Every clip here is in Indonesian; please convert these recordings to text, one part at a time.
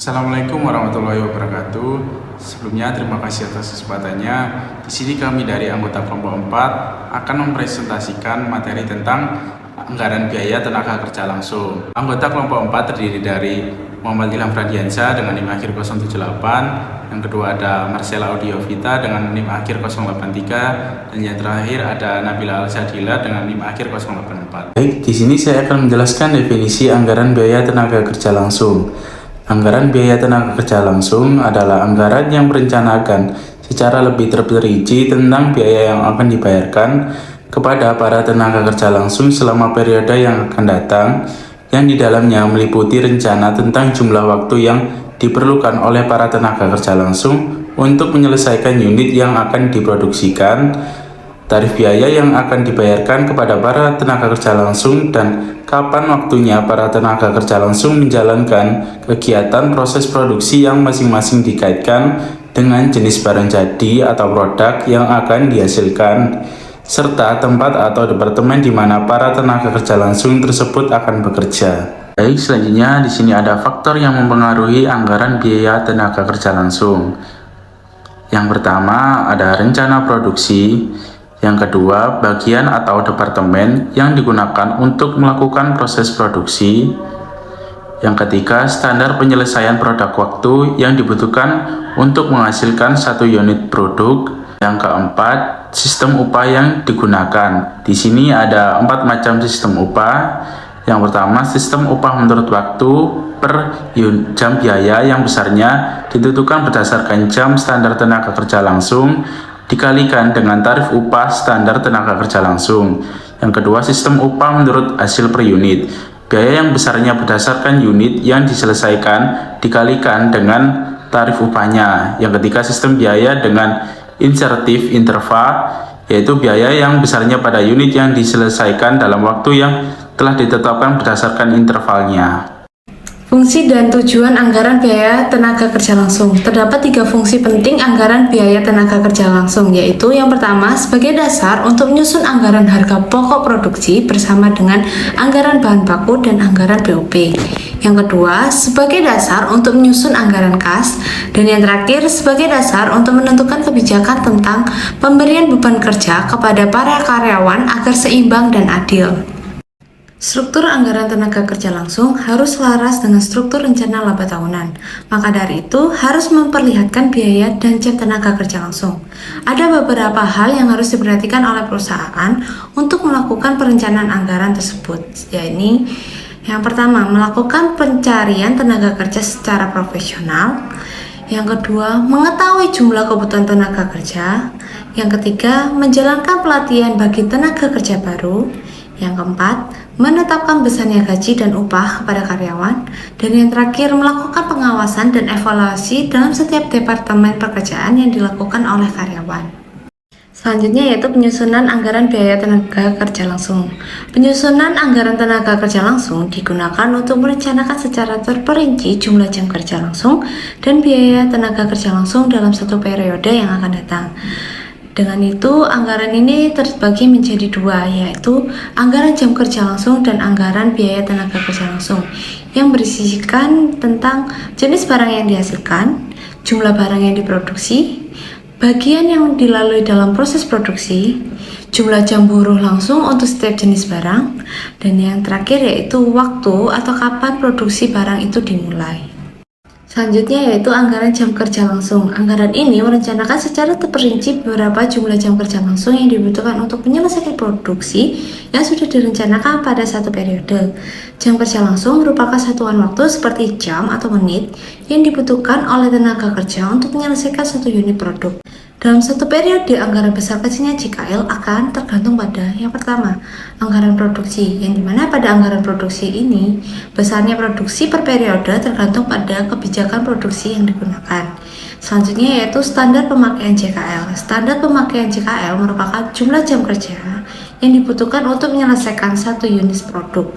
Assalamualaikum warahmatullahi wabarakatuh. Sebelumnya terima kasih atas kesempatannya. Di sini kami dari anggota kelompok 4 akan mempresentasikan materi tentang anggaran biaya tenaga kerja langsung. Anggota kelompok 4 terdiri dari Muhammad Ilham Radiansyah dengan NIM akhir 078, yang kedua ada Marcella Audiovita dengan NIM akhir 083, dan yang terakhir ada Nabila Al-Sadila dengan NIM akhir 084. Baik, di sini saya akan menjelaskan definisi anggaran biaya tenaga kerja langsung. Anggaran biaya tenaga kerja langsung adalah anggaran yang merencanakan secara lebih terperinci tentang biaya yang akan dibayarkan kepada para tenaga kerja langsung selama periode yang akan datang, yang di dalamnya meliputi rencana tentang jumlah waktu yang diperlukan oleh para tenaga kerja langsung untuk menyelesaikan unit yang akan diproduksikan, tarif biaya yang akan dibayarkan kepada para tenaga kerja langsung, dan kapan waktunya para tenaga kerja langsung menjalankan kegiatan proses produksi yang masing-masing dikaitkan dengan jenis barang jadi atau produk yang akan dihasilkan, serta tempat atau departemen di mana para tenaga kerja langsung tersebut akan bekerja. Baik, selanjutnya di sini ada faktor yang mempengaruhi anggaran biaya tenaga kerja langsung. Yang pertama ada rencana produksi. Yang kedua, bagian atau departemen yang digunakan untuk melakukan proses produksi. Yang ketiga, standar penyelesaian produk waktu yang dibutuhkan untuk menghasilkan satu unit produk. Yang keempat, sistem upah yang digunakan. Di sini ada 4 macam sistem upah. Yang pertama, sistem upah menurut waktu per jam biaya yang besarnya ditentukan berdasarkan jam standar tenaga kerja langsung dikalikan dengan tarif upah standar tenaga kerja langsung. Yang kedua, sistem upah menurut hasil per unit. Biaya yang besarnya berdasarkan unit yang diselesaikan dikalikan dengan tarif upahnya. Yang ketiga, sistem biaya dengan insertif interval, yaitu biaya yang besarnya pada unit yang diselesaikan dalam waktu yang telah ditetapkan berdasarkan intervalnya. Fungsi dan tujuan anggaran biaya tenaga kerja langsung. Terdapat 3 fungsi penting anggaran biaya tenaga kerja langsung, yaitu yang pertama sebagai dasar untuk menyusun anggaran harga pokok produksi bersama dengan anggaran bahan baku dan anggaran BOP. Yang kedua sebagai dasar untuk menyusun anggaran kas, dan yang terakhir sebagai dasar untuk menentukan kebijakan tentang pemberian beban kerja kepada para karyawan agar seimbang dan adil. Struktur anggaran tenaga kerja langsung harus selaras dengan struktur rencana laba tahunan. Maka dari itu harus memperlihatkan biaya dan jam tenaga kerja langsung. Ada beberapa hal yang harus diperhatikan oleh perusahaan untuk melakukan perencanaan anggaran tersebut, yaitu yang pertama, melakukan pencarian tenaga kerja secara profesional. Yang kedua, mengetahui jumlah kebutuhan tenaga kerja. Yang ketiga, menjalankan pelatihan bagi tenaga kerja baru. Yang keempat, menetapkan besarnya gaji dan upah kepada karyawan. Dan yang terakhir, melakukan pengawasan dan evaluasi dalam setiap departemen pekerjaan yang dilakukan oleh karyawan. Selanjutnya yaitu penyusunan anggaran biaya tenaga kerja langsung. Penyusunan anggaran tenaga kerja langsung digunakan untuk merencanakan secara terperinci jumlah jam kerja langsung dan biaya tenaga kerja langsung dalam satu periode yang akan datang. Dengan itu, anggaran ini terbagi menjadi 2, yaitu anggaran jam kerja langsung dan anggaran biaya tenaga kerja langsung, yang berisikan tentang jenis barang yang dihasilkan, jumlah barang yang diproduksi, bagian yang dilalui dalam proses produksi, jumlah jam buruh langsung untuk setiap jenis barang, dan yang terakhir yaitu waktu atau kapan produksi barang itu dimulai. Selanjutnya yaitu anggaran jam kerja langsung. Anggaran ini merencanakan secara terperinci beberapa jumlah jam kerja langsung yang dibutuhkan untuk menyelesaikan produksi yang sudah direncanakan pada satu periode. Jam kerja langsung merupakan satuan waktu seperti jam atau menit yang dibutuhkan oleh tenaga kerja untuk menyelesaikan satu unit produk. Dalam satu periode, anggaran besar kecilnya JKL akan tergantung pada yang pertama, anggaran produksi, yang dimana pada anggaran produksi ini, besarnya produksi per periode tergantung pada kebijakan produksi yang digunakan. Selanjutnya yaitu standar pemakaian JKL. Standar pemakaian JKL merupakan jumlah jam kerja yang dibutuhkan untuk menyelesaikan satu unit produk.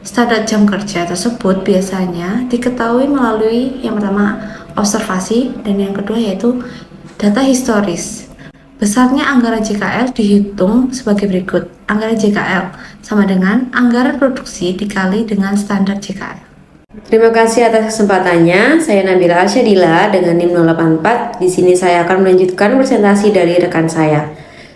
Standar jam kerja tersebut biasanya diketahui melalui yang pertama, observasi, dan yang kedua yaitu data historis. Besarnya anggaran JKL dihitung sebagai berikut. Anggaran JKL sama dengan anggaran produksi dikali dengan standar JKL. Terima kasih atas kesempatannya. Saya Nabila Arsyadila dengan NIM 084. Di sini saya akan melanjutkan presentasi dari rekan saya.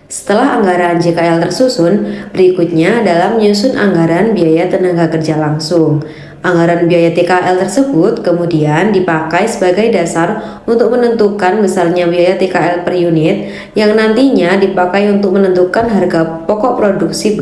Setelah anggaran JKL tersusun, berikutnya adalah menyusun anggaran biaya tenaga kerja langsung. Anggaran biaya TKL tersebut kemudian dipakai sebagai dasar untuk menentukan besarnya biaya TKL per unit yang nantinya dipakai untuk menentukan harga pokok produksi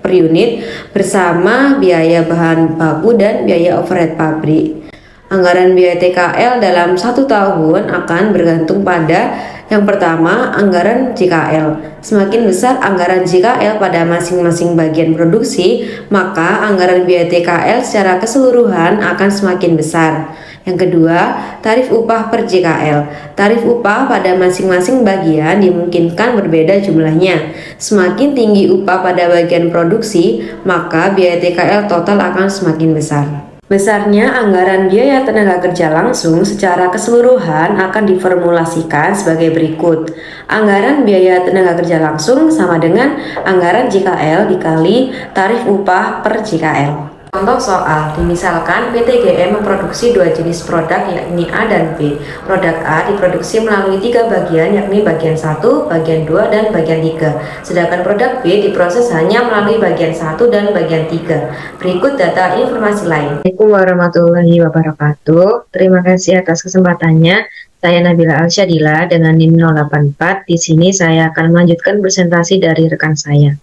per unit bersama biaya bahan baku dan biaya overhead pabrik. Anggaran biaya TKL dalam 1 tahun akan bergantung pada yang pertama, anggaran JKL. Semakin besar anggaran JKL pada masing-masing bagian produksi, maka anggaran biaya TKL secara keseluruhan akan semakin besar. Yang kedua, tarif upah per JKL. Tarif upah pada masing-masing bagian dimungkinkan berbeda jumlahnya. Semakin tinggi upah pada bagian produksi, maka biaya TKL total akan semakin besar. Besarnya anggaran biaya tenaga kerja langsung secara keseluruhan akan diformulasikan sebagai berikut. Anggaran biaya tenaga kerja langsung sama dengan anggaran JKL dikali tarif upah per JKL. Contoh soal, misalkan PT GM memproduksi 2 jenis produk yakni A dan B. Produk A diproduksi melalui 3 bagian yakni bagian 1, bagian 2, dan bagian 3. Sedangkan produk B diproses hanya melalui bagian 1 dan bagian 3. Berikut data informasi lain. Assalamualaikum warahmatullahi wabarakatuh. Terima kasih atas kesempatannya. Saya Nabila Arsyadila dengan NIM 084. Di sini saya akan melanjutkan presentasi dari rekan saya.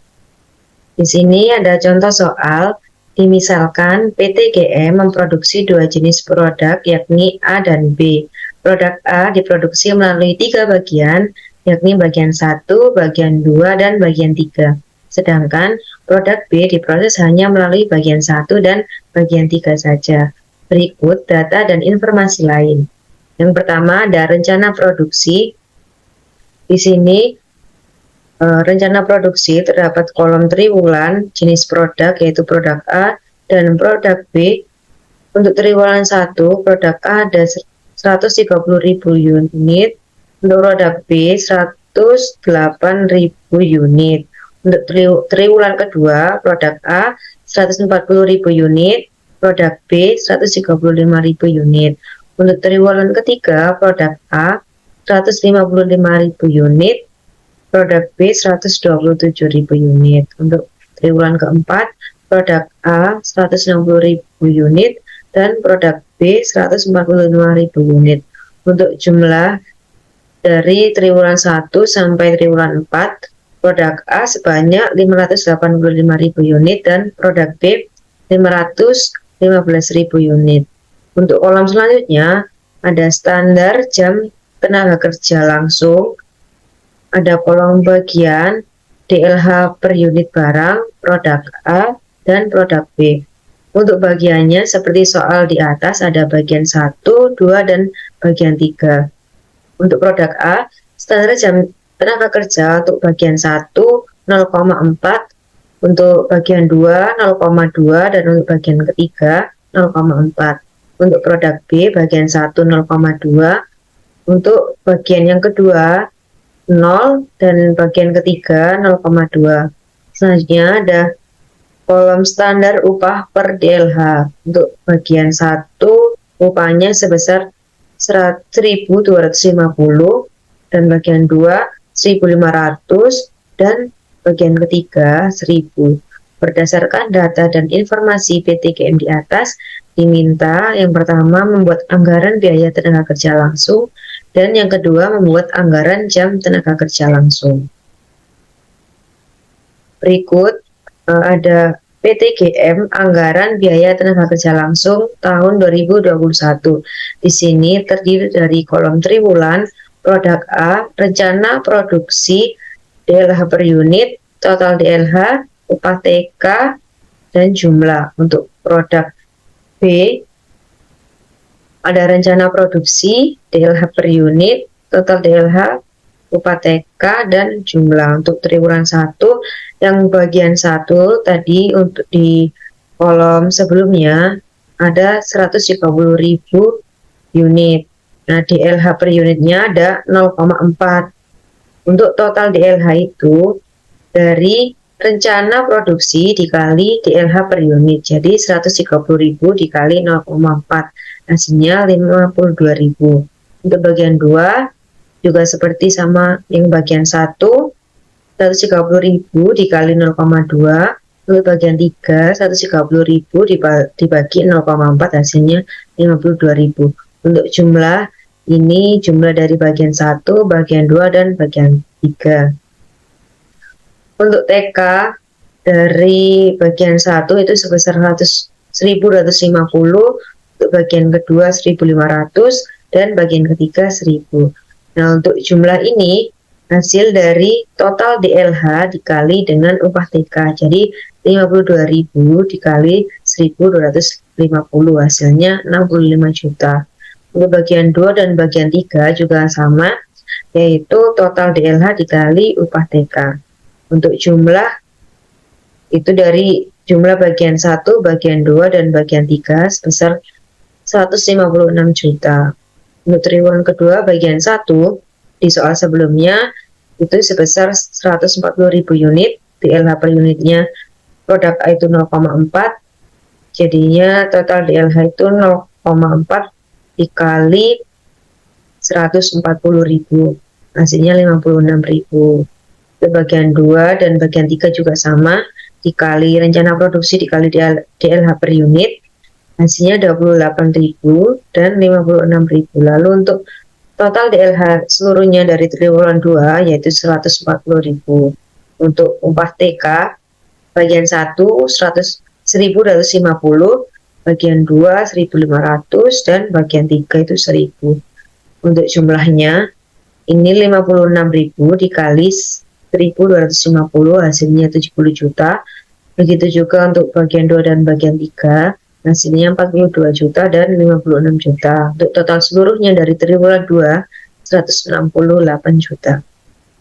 Di sini ada contoh soal. Misalkan PT GM memproduksi 2 jenis produk yakni A dan B. Produk A diproduksi melalui 3 bagian yakni bagian 1, bagian 2, dan bagian 3. Sedangkan produk B diproses hanya melalui bagian 1 dan bagian 3 saja. Berikut data dan informasi lain. Yang pertama ada rencana produksi. Di sini rencana produksi terdapat kolom triwulan jenis produk yaitu produk A dan produk B. Untuk triwulan 1 produk A ada 130.000 unit, untuk produk B 108.000 unit. Untuk triwulan kedua produk A 140.000 unit, produk B 135.000 unit. Untuk triwulan ketiga produk A 155.000 unit, produk B 127.000 unit. Untuk triwulan keempat, produk A 160.000 unit dan produk B 145.000 unit. Untuk jumlah dari triwulan 1 sampai triwulan 4, produk A sebanyak 585.000 unit dan produk B 515.000 unit. Untuk kolom selanjutnya ada standar jam tenaga kerja langsung. Ada kolom bagian DLH per unit barang, produk A, dan produk B. Untuk bagiannya seperti soal di atas ada bagian 1, 2, dan bagian 3. Untuk produk A, standar jam tenaga kerja untuk bagian 1 0,4, untuk bagian 2 0,2, dan untuk bagian ketiga 0,4. Untuk produk B bagian 1 0,2, untuk bagian yang kedua 0 dan bagian ketiga 0,2. Selanjutnya ada kolom standar upah per DLH. Untuk bagian 1 upahnya sebesar 1.250 dan bagian 2 1.500 dan bagian ketiga 1.000. Berdasarkan data dan informasi PT GM di atas, diminta yang pertama membuat anggaran biaya tenaga kerja langsung dan yang kedua membuat anggaran jam tenaga kerja langsung. Berikut ada PT GM anggaran biaya tenaga kerja langsung tahun 2021. Di sini terdiri dari kolom triwulan, produk A, rencana produksi, DLH per unit, total DLH, upah TK, dan jumlah. Untuk produk B ada rencana produksi, DLH per unit, total DLH, upah TK, dan jumlah. Untuk triwulan 1 yang bagian 1 tadi untuk di kolom sebelumnya ada 130.000 unit. Nah, DLH per unitnya ada 0,4. Untuk total DLH itu dari rencana produksi dikali DLH per unit. Jadi 130.000 dikali 0,4. Hasilnya 52.000. Untuk bagian 2 juga seperti sama yang bagian 1, 130.000 dikali 0,2. Untuk bagian 3, 130.000 dibagi 0,4, hasilnya 52.000. Untuk jumlah ini jumlah dari bagian 1, bagian 2, dan bagian 3. Untuk TK dari bagian 1 itu sebesar 1.250, untuk bagian kedua 1.500, dan bagian ketiga 1.000. Nah, untuk jumlah ini hasil dari total DLH dikali dengan upah TK. Jadi 52.000 dikali 1.250, hasilnya 65 juta. Untuk bagian 2 dan bagian 3 juga sama, yaitu total DLH dikali upah TK. Untuk jumlah itu dari jumlah bagian 1, bagian 2, dan bagian 3 sebesar 156 juta. Untuk triwulan kedua bagian 1 di soal sebelumnya itu sebesar 140.000 unit, DLH per unitnya produk A itu 0,4, jadinya total DLH itu 0,4 dikali 140.000, hasilnya 56.000. Untuk bagian 2 dan bagian 3 juga sama, dikali rencana produksi dikali DLH per unit, hasilnya 28.000 dan 56.000. Lalu untuk total DLH seluruhnya dari triwulan 2 yaitu 140.000. Untuk upah TK bagian 1 1.250, bagian 2 1.500, dan bagian 3 itu 1.000. Untuk jumlahnya ini 56.000 dikali 1.250, hasilnya 70 juta. Begitu juga untuk bagian 2 dan bagian 3, hasilnya 42 juta dan 56 juta. Untuk total seluruhnya dari triwulan 2 168 juta.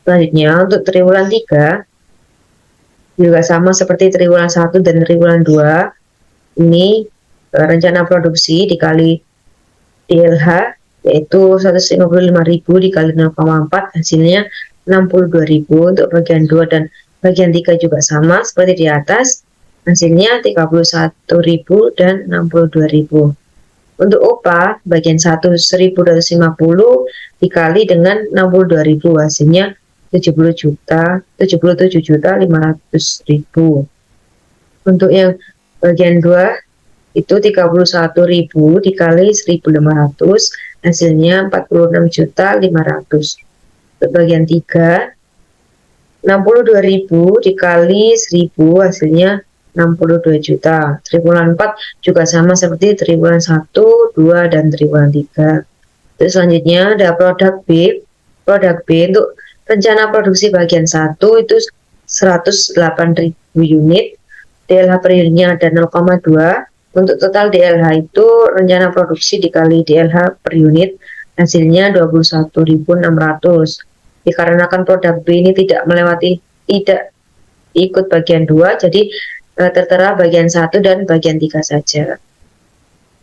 Selanjutnya untuk triwulan 3 juga sama seperti triwulan 1 dan triwulan 2. Ini rencana produksi dikali DLH yaitu 155.000 dikali 0,4, hasilnya 62.000. Untuk bagian 2 dan bagian 3 juga sama seperti di atas, hasilnya 31.000 dan 62.000. Untuk upah bagian 1 1.250 dikali dengan 62.000, hasilnya 77.500.000. Untuk yang bagian 2 itu 31.000 dikali 1.500, hasilnya 46.500.000. Untuk bagian 3 62.000 dikali 1.000, hasilnya 62 juta. Triwulan 4 juga sama seperti triwulan 1, 2, dan triwulan 3. Terus selanjutnya ada produk B. Produk B untuk rencana produksi bagian 1 itu 108.000 unit, DLH per unitnya ada 0,2. Untuk total DLH itu rencana produksi dikali DLH per unit, hasilnya 21.600. Dikarenakan produk B ini tidak ikut bagian 2, jadi tertera bagian 1 dan bagian 3 saja.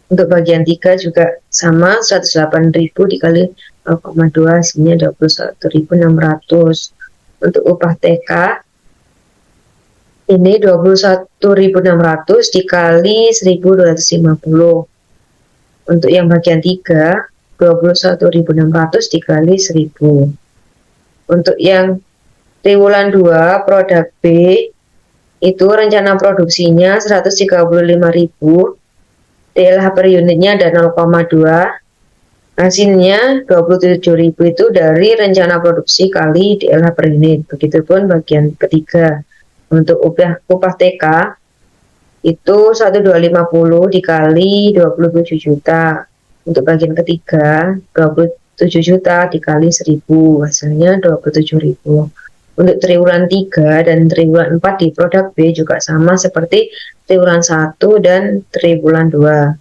Untuk bagian 3 juga sama, 108.000 dikali 0,2, hasilnya 21.600. Untuk upah TK ini 21.600 dikali 1.250. Untuk yang bagian 3 21.600 dikali 1.000. Untuk yang triwulan 2 produk B itu rencana produksinya 135.000, DLH per unitnya ada 0,2, hasilnya 27.000 itu dari rencana produksi kali DLH per unit. Begitupun bagian ketiga. Untuk upah TK itu 1.250 dikali 27 juta. Untuk bagian ketiga 27 juta dikali 1.000, hasilnya 27.000. Untuk triwulan 3 dan triwulan 4 di produk B juga sama seperti triwulan 1 dan triwulan 2.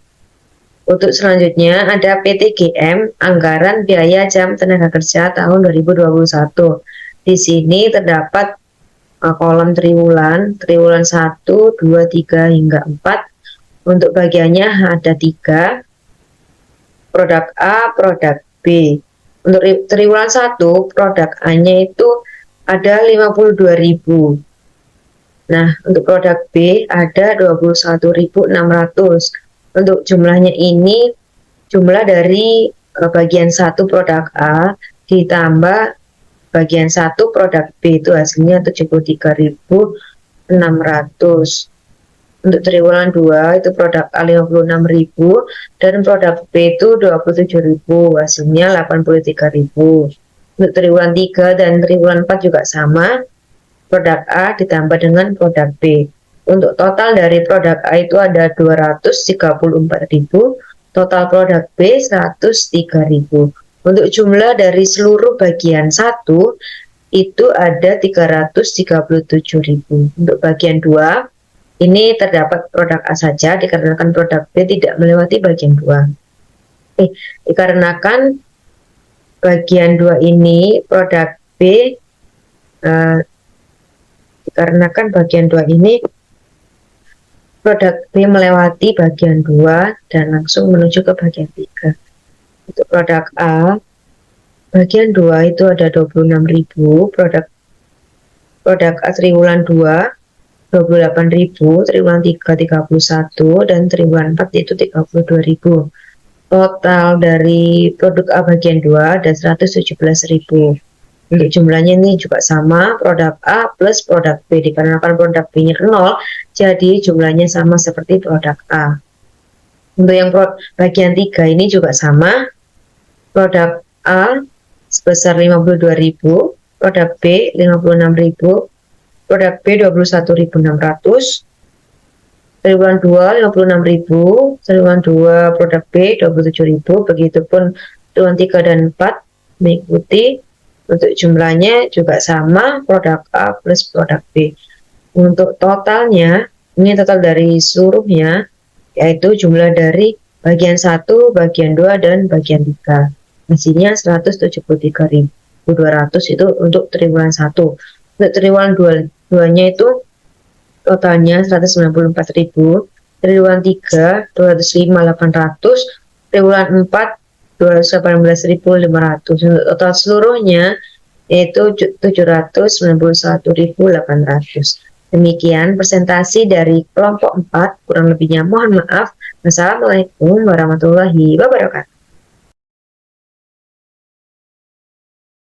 Untuk selanjutnya ada PTGM, anggaran biaya jam tenaga kerja tahun 2021. Di sini terdapat kolom triwulan 1, 2, 3, hingga 4. Untuk bagiannya ada 3, produk A, produk B. Untuk triwulan 1, produk A-nya itu ada 52.000. Nah, untuk produk B ada 21.600. Untuk jumlahnya ini jumlah dari bagian 1 produk A ditambah bagian 1 produk B, itu hasilnya 73.600. Untuk triwulan 2 itu produk A 56.000 dan produk B itu 27.000, hasilnya 83.000. Untuk triwulan 3 dan triwulan 4 juga sama, produk A ditambah dengan produk B. Untuk total dari produk A itu ada 234.000, total produk B 103.000. Untuk jumlah dari seluruh bagian 1 itu ada 337.000. Untuk bagian 2 ini terdapat produk A saja dikarenakan produk B tidak melewati bagian 2. Dikarenakan bagian 2 ini produk B dikarenakan bagian 2 ini produk B melewati bagian 2 dan langsung menuju ke bagian 3. Untuk produk A bagian 2 itu ada 26.000, produk A triwulan 2 28.000, triwulan 3 31, dan triwulan 4 itu 32.000. Total dari produk A bagian 2 ada 117.000. Untuk jumlahnya ini juga sama, produk A plus produk B, dikarenakan produk B nya 0, jadi jumlahnya sama seperti produk A. Untuk yang bagian 3 ini juga sama, produk A sebesar 52.000, produk B 56.000, produk B 21.600, triwulan 2 56.000, triwulan 2 produk B 27.000, begitupun triwulan 3 dan 4 mengikuti. Untuk jumlahnya juga sama, produk A plus produk B. Untuk totalnya, ini total dari seluruhnya, yaitu jumlah dari bagian 1, bagian 2, dan bagian 3. Hasilnya 173.200 itu untuk triwulan 1. Untuk triwulan 2-nya itu totalnya 194.000, triwulan 3 205.800, triwulan 4 218.500. Untuk total seluruhnya yaitu 791.800. Demikian presentasi dari kelompok 4, kurang lebihnya mohon maaf. Wassalamualaikum warahmatullahi wabarakatuh.